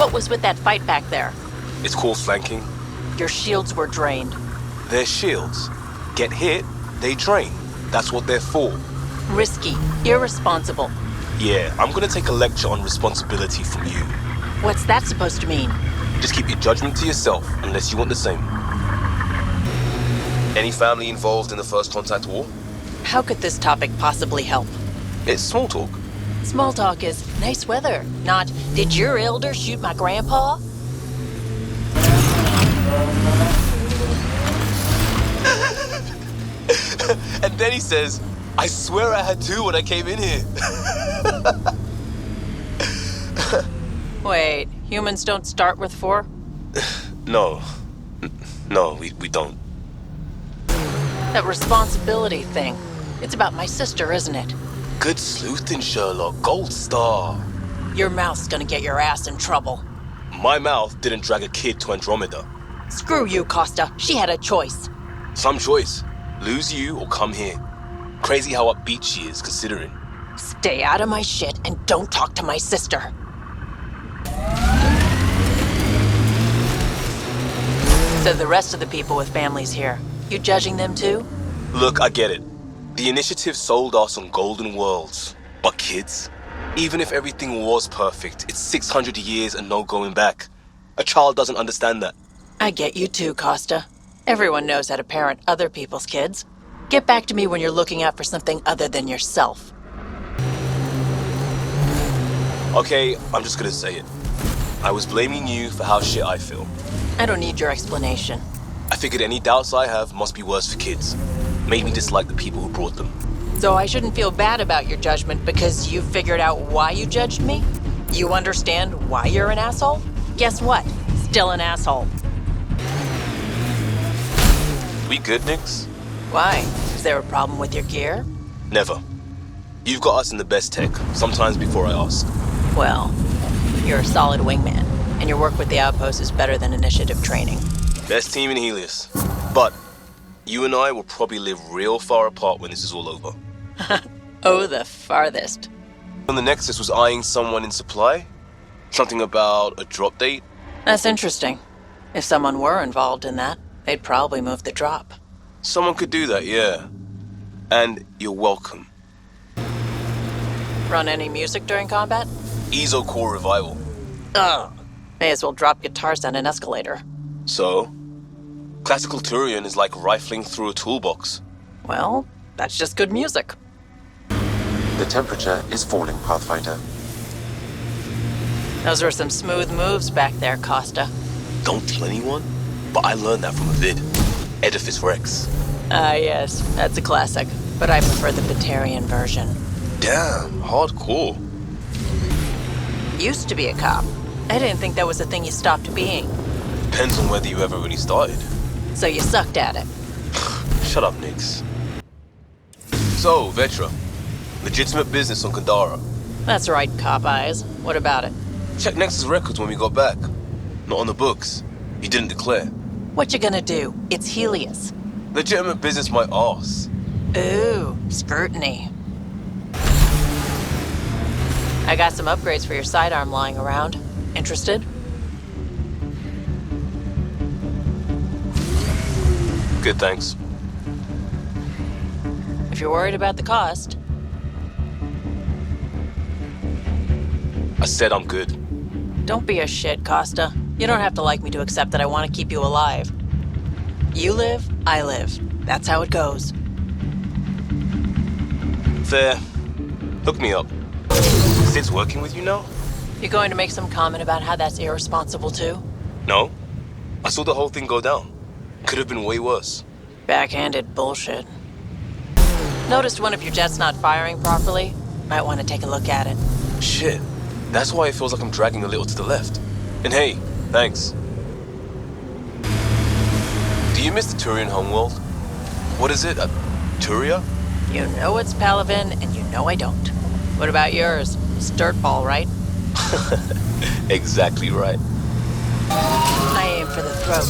What was with that fight back there? It's called flanking. Your shields were drained. They're shields. Get hit, they drain. That's what they're for. Risky. Irresponsible. Yeah, I'm gonna take a lecture on responsibility from you. What's that supposed to mean? Just keep your judgment to yourself, unless you want the same. Any family involved in the First Contact War? How could this topic possibly help? It's small talk. Small talk is nice weather, not did your elder shoot my grandpa? And then he says, I swear I had two when I came in here. Wait, humans don't start with 4? No. No, we don't. That responsibility thing. It's about my sister, isn't it? Good sleuthing, Sherlock. Gold star. Your mouth's gonna get your ass in trouble. My mouth didn't drag a kid to Andromeda. Screw you, Costa. She had a choice. Some choice. Lose you or come here. Crazy how upbeat she is, considering. Stay out of my shit and don't talk to my sister. So the rest of the people with families here, you judging them too? Look, I get it. The initiative sold us on golden worlds. But kids, even if everything was perfect, it's 600 years and no going back. A child doesn't understand that. I get you too, Costa. Everyone knows how to parent other people's kids. Get back to me when you're looking out for something other than yourself. Okay, I'm just gonna say it. I was blaming you for how shit I feel. I don't need your explanation. I figured any doubts I have must be worse for kids. Made me dislike the people who brought them. So I shouldn't feel bad about your judgment because you figured out why you judged me? You understand why you're an asshole? Guess what? Still an asshole. We good, Nix? Why? Is there a problem with your gear? Never. You've got us in the best tech, sometimes before I ask. Well, you're a solid wingman, and your work with the outpost is better than initiative training. Best team in Helios. But you and I will probably live real far apart when this is all over. Oh, the farthest. When the Nexus was eyeing someone in supply? Something about a drop date? That's interesting. If someone were involved in that, they'd probably move the drop. Someone could do that, yeah. And you're welcome. Run any music during combat? ESO Core Revival. Ugh. May as well drop guitars down an escalator. So? Classical Turian is like rifling through a toolbox. Well, that's just good music. The temperature is falling, Pathfinder. Those were some smooth moves back there, Costa. Don't tell anyone, but I learned that from a vid. Edifice Rex. Ah, yes, that's a classic, but I prefer the Batarian version. Damn, hardcore. Used to be a cop. I didn't think that was a thing you stopped being. Depends on whether you ever really started. So you sucked at it. Shut up, Nix. So, Vetra. Legitimate business on Kandara. That's right, cop eyes. What about it? Check Nexus records when we got back. Not on the books. He didn't declare. What you gonna do? It's Helios. Legitimate business my arse. Ooh, scrutiny. I got some upgrades for your sidearm lying around. Interested? Good, thanks. If you're worried about the cost. I said I'm good. Don't be a shit, Costa. You don't have to like me to accept that I want to keep you alive. You live, I live. That's how it goes. Fair. Hook me up. Sid's working with you now? You going to make some comment about how that's irresponsible too? No. I saw the whole thing go down. Could have been way worse. Backhanded bullshit. Noticed one of your jets not firing properly? Might want to take a look at it. Shit. That's why it feels like I'm dragging a little to the left. And hey, thanks. Do you miss the Turian homeworld? What is it? Turia? You know it's Palaven, and you know I don't. What about yours? It's dirtball, right? Exactly right. I aim for the throat.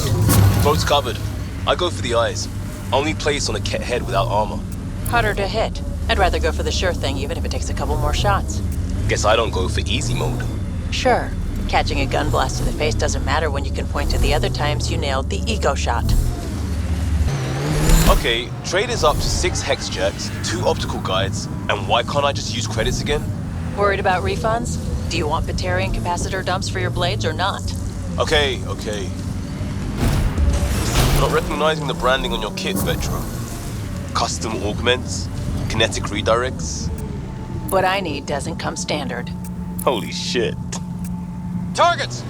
Throat's covered. I go for the eyes. Only place on a cat head without armor. Harder to hit. I'd rather go for the sure thing, even if it takes a couple more shots. Guess I don't go for easy mode. Sure. Catching a gun blast to the face doesn't matter when you can point to the other times you nailed the ego shot. Okay, trade is up to 6 hex jacks, 2 optical guides, and why can't I just use credits again? Worried about refunds? Do you want Batarian capacitor dumps for your blades or not? Okay. Not recognizing the branding on your kit, Vetra. Custom augments, kinetic redirects. What I need doesn't come standard. Holy shit. Targets!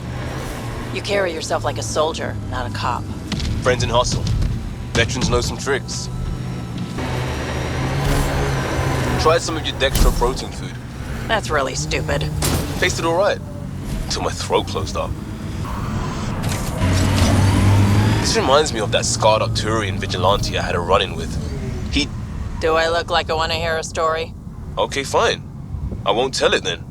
You carry yourself like a soldier, not a cop. Friends in hustle. Veterans know some tricks. Tried some of your dextro protein food. That's really stupid. Tasted alright. Until my throat closed up. This reminds me of that scarred up Turian vigilante I had a run-in with. Do I look like I want to hear a story? Okay, fine. I won't tell it then.